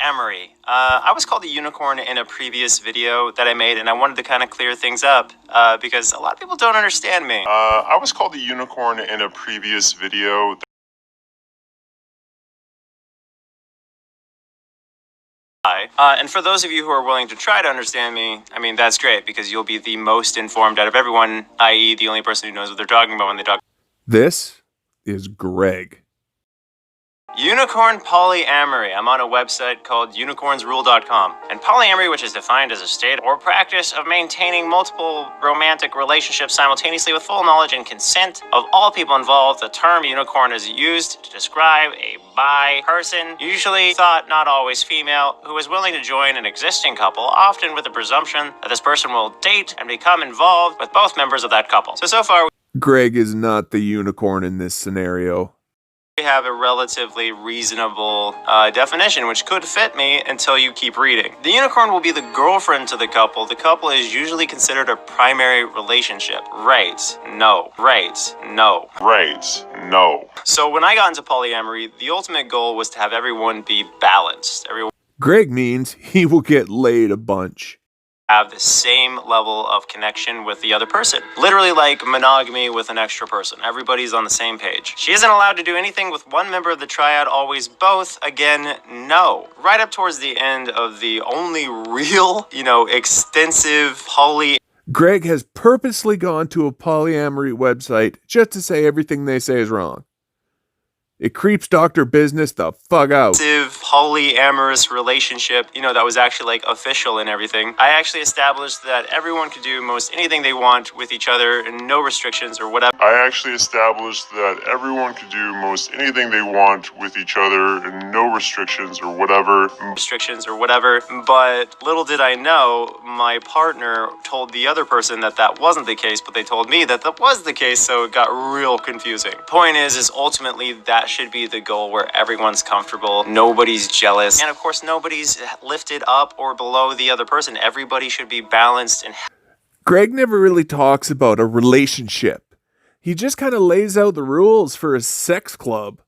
polyamory. I was called a unicorn in a previous video that I made, and I wanted to kind of clear things up because a lot of people don't understand me. I was called a unicorn in a previous video. And for those of you who are willing to try to understand me, I mean, that's great because you'll be the most informed out of everyone, i.e. the only person who knows what they're talking about when they talk. This is Greg. Unicorn polyamory. I'm on a website called unicornsrule.com. And polyamory, which is defined as a state or practice of maintaining multiple romantic relationships simultaneously with full knowledge and consent of all people involved. The term unicorn is used to describe a bi person, usually thought not always female, who is willing to join an existing couple, often with the presumption that this person will date and become involved with both members of that couple. So far, Greg is not the unicorn in this scenario. we have a relatively reasonable definition, which could fit me until you keep reading. The unicorn will be the girlfriend to the couple. The couple is usually considered a primary relationship. Right. No. Right. No. Right. No. So when I got into polyamory, the ultimate goal was to have everyone be balanced. Everyone Greg means he will get laid a bunch. have the same level of connection with the other person. Literally like monogamy with an extra person. Everybody's on the same page. She isn't allowed to do anything with one member of the triad, always both. Again, no. Right up towards the end of the only real, extensive Greg has purposely gone to a polyamory website just to say everything they say is wrong. It creeps Dr. Business the fuck out. polyamorous relationship, that was actually like official and everything. I actually established that everyone could do most anything they want with each other and no restrictions or whatever. I actually established that everyone could do most anything they want with each other and no restrictions or whatever. But little did I know, my partner told the other person that that wasn't the case, but they told me that that was the case, so it got real confusing. Point is ultimately that should be the goal where everyone's comfortable, nobody's jealous, and of course nobody's lifted up or below the other person. Everybody should be balanced and Greg never really talks about a relationship. He just kind of lays out the rules for a sex club.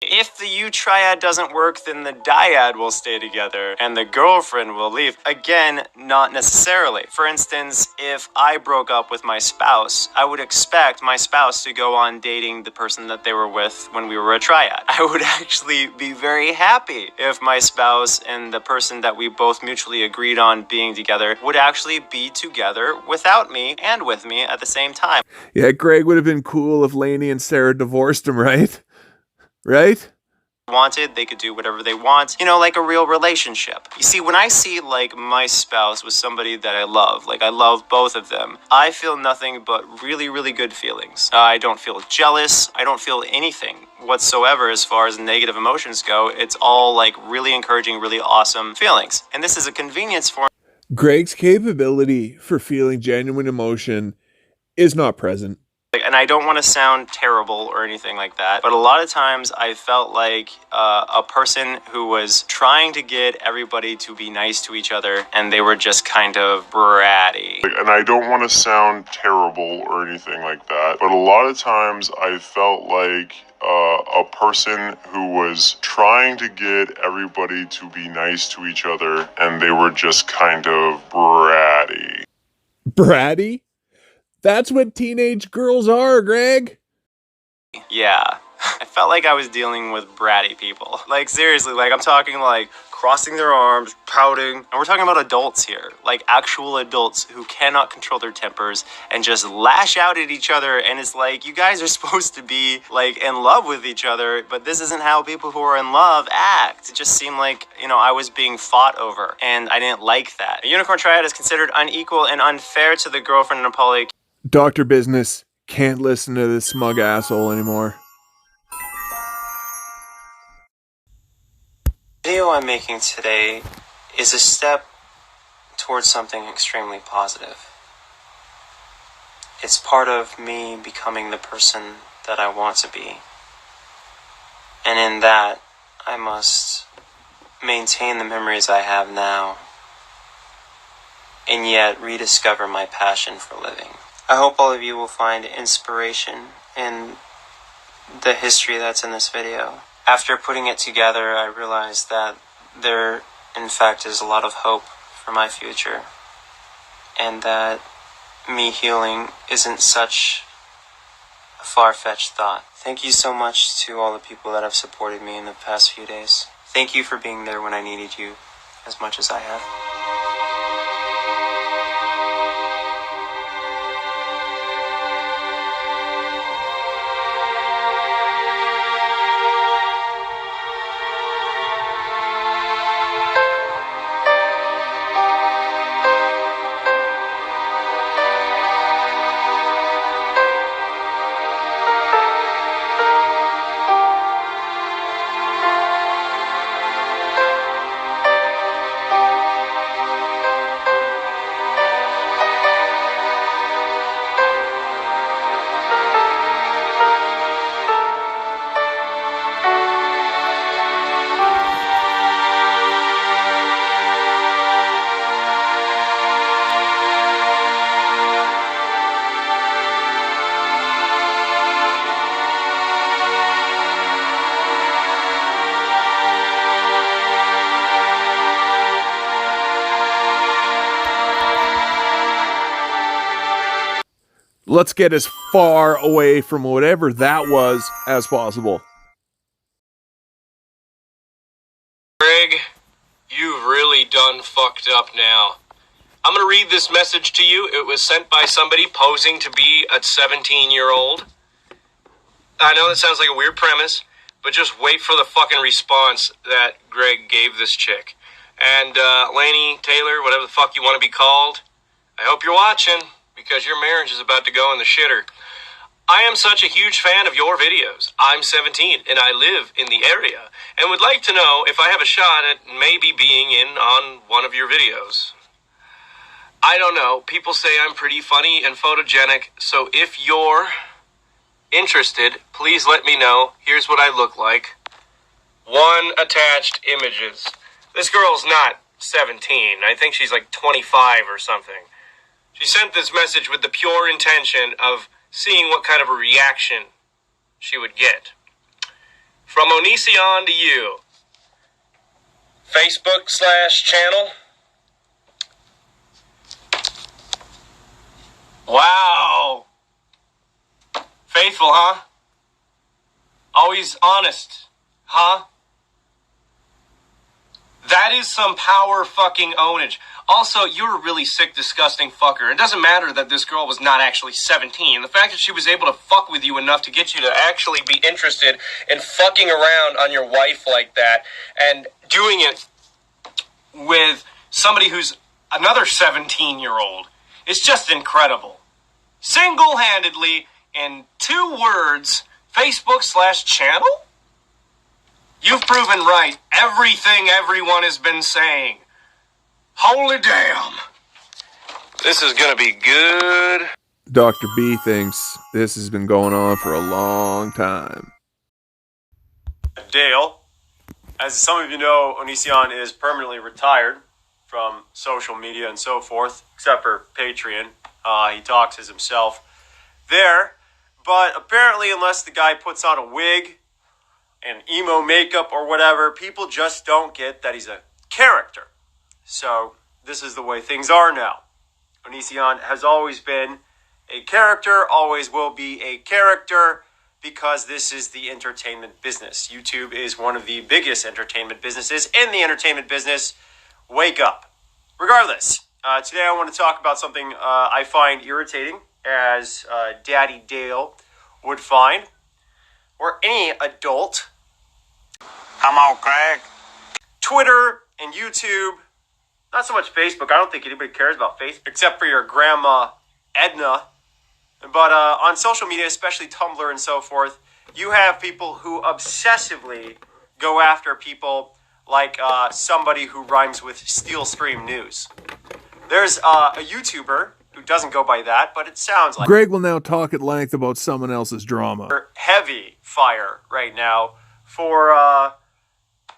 if the U-triad doesn't work, then the dyad will stay together and the girlfriend will leave. Again, not necessarily. For instance, if I broke up with my spouse, I would expect my spouse to go on dating the person that they were with when we were a triad. I would actually be very happy if my spouse and the person that we both mutually agreed on being together would actually be together without me and with me at the same time. Yeah, Greg would have been cool if Lainey and Sarah divorced him, right? Right? Wanted, they could do whatever they want, like a real relationship. You see, when I see like my spouse with somebody that I love, like I love both of them, I feel nothing but really, really good feelings. I don't feel jealous. I don't feel anything whatsoever as far as negative emotions go. It's all like really encouraging, really awesome feelings. And this is a convenience for Greg's capability for feeling genuine emotion is not present. And I don't want to sound terrible or anything like that, but a lot of times I felt like a person who was trying to get everybody to be nice to each other, and they were just kind of bratty. And I don't want to sound terrible or anything like that, but a lot of times I felt like a person who was trying to get everybody to be nice to each other, and they were just kind of bratty. Bratty? That's what teenage girls are, Greg. Yeah, I felt like I was dealing with bratty people. Like, seriously, like, I'm talking, like, crossing their arms, pouting. And we're talking about adults here. Like, actual adults who cannot control their tempers and just lash out at each other. And it's like, you guys are supposed to be, like, in love with each other, but this isn't how people who are in love act. It just seemed like, I was being fought over, and I didn't like that. A unicorn triad is considered unequal and unfair to the girlfriend in a poly. Dr. Business can't listen to this smug asshole anymore. The video I'm making today is a step towards something extremely positive. It's part of me becoming the person that I want to be. And in that, I must maintain the memories I have now, and yet rediscover my passion for living. I hope all of you will find inspiration in the history that's in this video. After putting it together, I realized that there, in fact, is a lot of hope for my future, and that me healing isn't such a far-fetched thought. Thank you so much to all the people that have supported me in the past few days. Thank you for being there when I needed you as much as I have. Let's get as far away from whatever that was as possible. Greg, you've really done fucked up now. I'm gonna read this message to you. It was sent by somebody posing to be a 17-year-old. I know that sounds like a weird premise, but just wait for the fucking response that Greg gave this chick. And, Lainey, Taylor, whatever the fuck you want to be called, I hope you're watching, because your marriage is about to go in the shitter. I am such a huge fan of your videos. I'm 17 and I live in the area and would like to know if I have a shot at maybe being in on one of your videos. I don't know. People say I'm pretty funny and photogenic, so if you're interested, please let me know. Here's what I look like. 1 attached images. This girl's not 17. I think she's like 25 or something. She sent this message with the pure intention of seeing what kind of a reaction she would get. From Onision to you. Facebook/channel. Wow. Faithful, huh? Always honest, huh? That is some power fucking ownage. Also, you're a really sick, disgusting fucker. It doesn't matter that this girl was not actually 17. The fact that she was able to fuck with you enough to get you to actually be interested in fucking around on your wife like that and doing it with somebody who's another 17-year-old is just incredible. Single-handedly, in 2 words, Facebook/channel? You've proven right everything everyone has been saying. Holy damn. This is gonna be good. Dr. B thinks this has been going on for a long time. Dale, as some of you know, Onision is permanently retired from social media and so forth, except for Patreon. He talks as himself there, but apparently unless the guy puts on a wig and emo makeup or whatever, people just don't get that he's a character. So this is the way things are now. Onision has always been a character, always will be a character, because this is the entertainment business. YouTube is one of the biggest entertainment businesses in the entertainment business. Wake up. Regardless, today I want to talk about something I find irritating, as Daddy Dale would find, or any adult. Come on, Craig. Twitter and YouTube, not so much Facebook. I don't think anybody cares about Facebook, except for your grandma Edna. But on social media, especially Tumblr and so forth, you have people who obsessively go after people like somebody who rhymes with Steel Stream News. There's a YouTuber who doesn't go by that, but it sounds like Greg will now talk at length about someone else's drama. Heavy fire right now for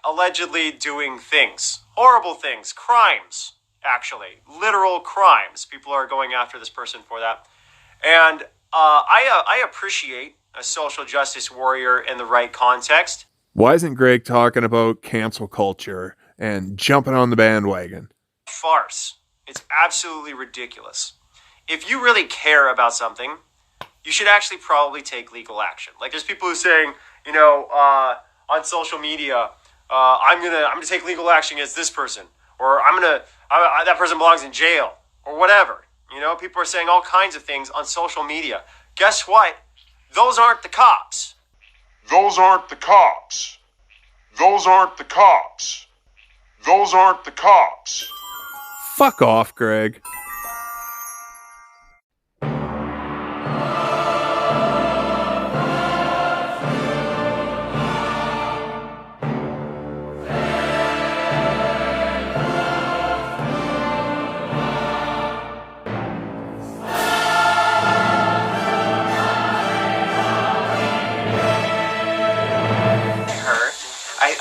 allegedly doing things, horrible things, crimes, actually, literal crimes. People are going after this person for that. And I appreciate a social justice warrior in the right context. Why isn't Greg talking about cancel culture and jumping on the bandwagon. Farce. It's absolutely ridiculous. If you really care about something, you should actually probably take legal action. Like there's people who are saying, on social media, I'm gonna take legal action against this person, or that person belongs in jail, or whatever. People are saying all kinds of things on social media. Guess what? Those aren't the cops. Those aren't the cops. Those aren't the cops. Those aren't the cops. Fuck off, Greg.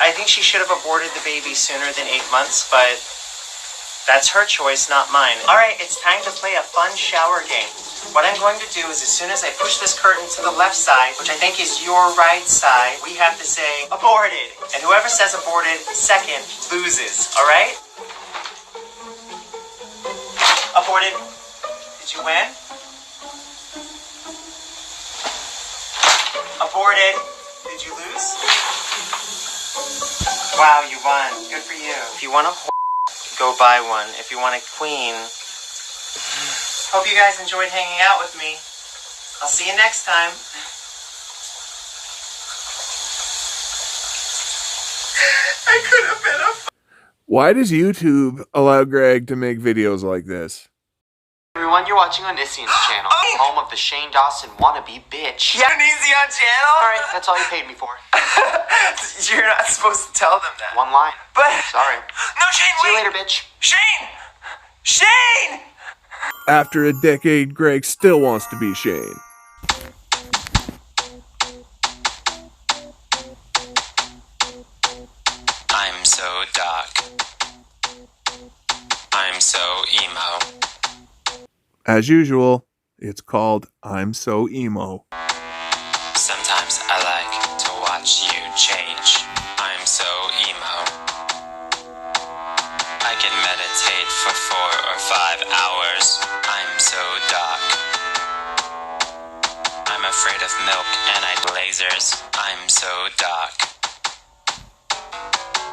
I think she should have aborted the baby sooner than 8 months, but that's her choice, not mine. All right, it's time to play a fun shower game. What I'm going to do is as soon as I push this curtain to the left side, which I think is your right side, we have to say aborted. And whoever says aborted second loses, all right? Aborted. Did you win? Aborted. Did you lose? Wow, you won. Good for you. If you want a go buy one. If you want a queen. Hope you guys enjoyed hanging out with me. I'll see you next time. I could have been a... Why does YouTube allow Greg to make videos like this? Everyone, you're watching Onision's channel, home of the Shane Dawson wannabe bitch. Yeah, Onision channel? Alright, that's all you paid me for. You're not supposed to tell them that. One line. But... Sorry. No, Shane, See wait! you later, bitch. Shane! Shane! After a decade, Greg still wants to be Shane. I'm so dark. I'm so emo. As usual, it's called I'm So Emo. Sometimes I like to watch you change. I'm so emo. I can meditate for 4 or 5 hours. I'm so dark. I'm afraid of milk and lasers. I'm so dark.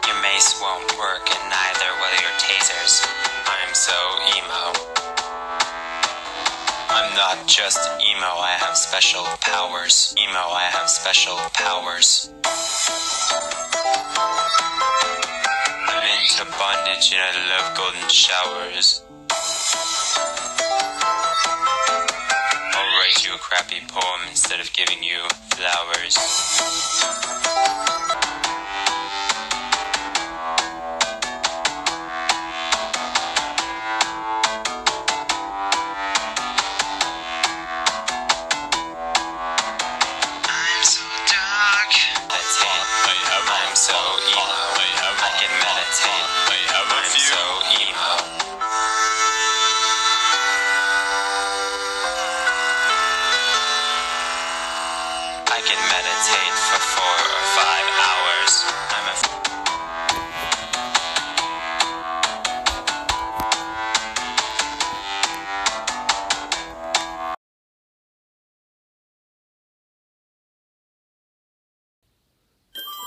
Your mace won't work and neither will your tasers. I'm so emo. I'm not just emo, I have special powers. Emo, I have special powers. I'm into bondage and I love golden showers. I'll write you a crappy poem instead of giving you flowers. I'm so emo. I can meditate. I'm so emo. I can meditate for 4 or 5 hours.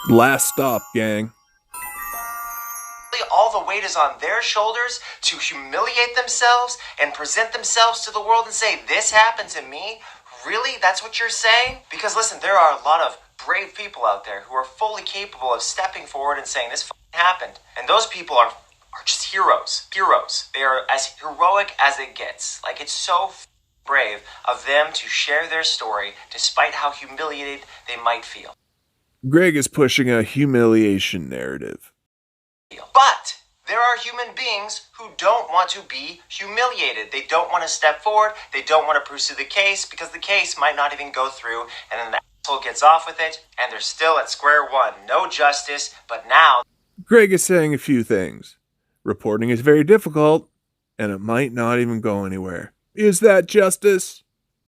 Last stop, gang. All the weight is on their shoulders to humiliate themselves and present themselves to the world and say, this happened to me? Really? That's what you're saying? Because listen, there are a lot of brave people out there who are fully capable of stepping forward and saying, this happened. And those people are just heroes. Heroes. They are as heroic as it gets. Like, it's so brave of them to share their story despite how humiliated they might feel. Greg is pushing a humiliation narrative. But there are human beings who don't want to be humiliated. They don't want to step forward. They don't want to pursue the case because the case might not even go through, and then the asshole gets off with it and they're still at square one. No justice, but now... Greg is saying a few things. Reporting is very difficult, and it might not even go anywhere. Is that justice?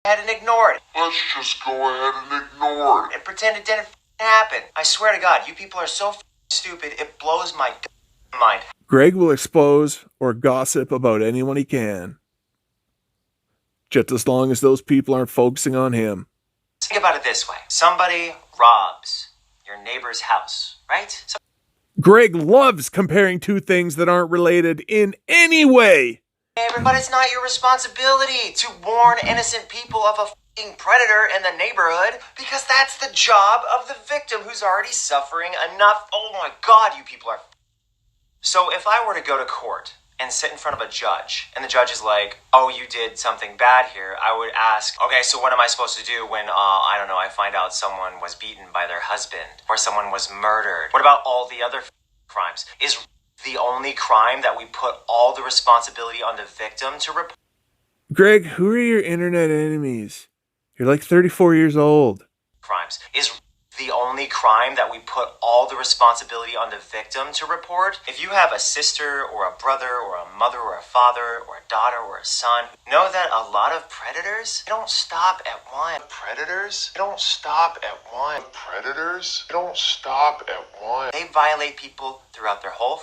...ahead and ignore it. Let's just go ahead and ignore it. And pretend it didn't happen. I swear to God, you people are so stupid, it blows my... mind. Greg will expose or gossip about anyone he can, just as long as those people aren't focusing on him. Think about it this way. Somebody robs your neighbor's house, right? Greg loves comparing two things that aren't related in any way. But it's not your responsibility to warn innocent people of a fucking predator in the neighborhood, because that's the job of the victim who's already suffering enough. Oh my God, you people are... So if I were to go to court and sit in front of a judge, and the judge is like, oh, you did something bad here, I would ask, okay, so what am I supposed to do when, I don't know, I find out someone was beaten by their husband, or someone was murdered? What about all the other crimes? Is the only crime that we put all the responsibility on the victim to report? Greg, who are your internet enemies? You're like 34 years old. Crimes. Is the only crime that we put all the responsibility on the victim to report? If you have a sister or a brother or a mother or a father or a daughter or a son, know that a lot of predators don't stop at one. Predators don't stop at one. Predators don't stop at one. They violate people throughout their whole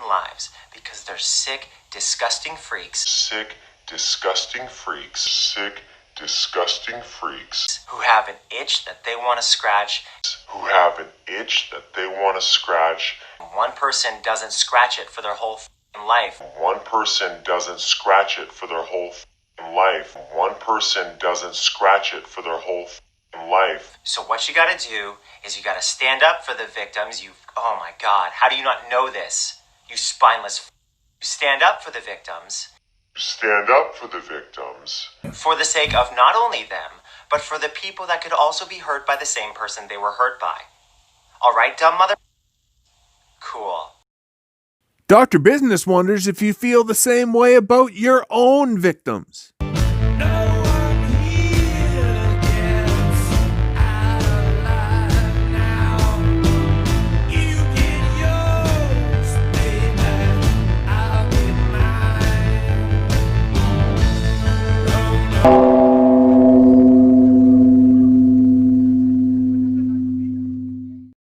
lives because they're sick, disgusting freaks. Sick, disgusting freaks. Sick, disgusting freaks. Who have an itch that they want to scratch. Who have an itch that they want to scratch. One person doesn't scratch it for their whole life. One person doesn't scratch it for their whole life. One person doesn't scratch it for their whole life. So what you gotta do is you gotta stand up for the victims. Oh my God, how do you not know this? You spineless. You stand up for the victims. Stand up for the victims. For the sake of not only them, but for the people that could also be hurt by the same person they were hurt by. All right, dumb mother? Cool. Dr. Business wonders if you feel the same way about your own victims.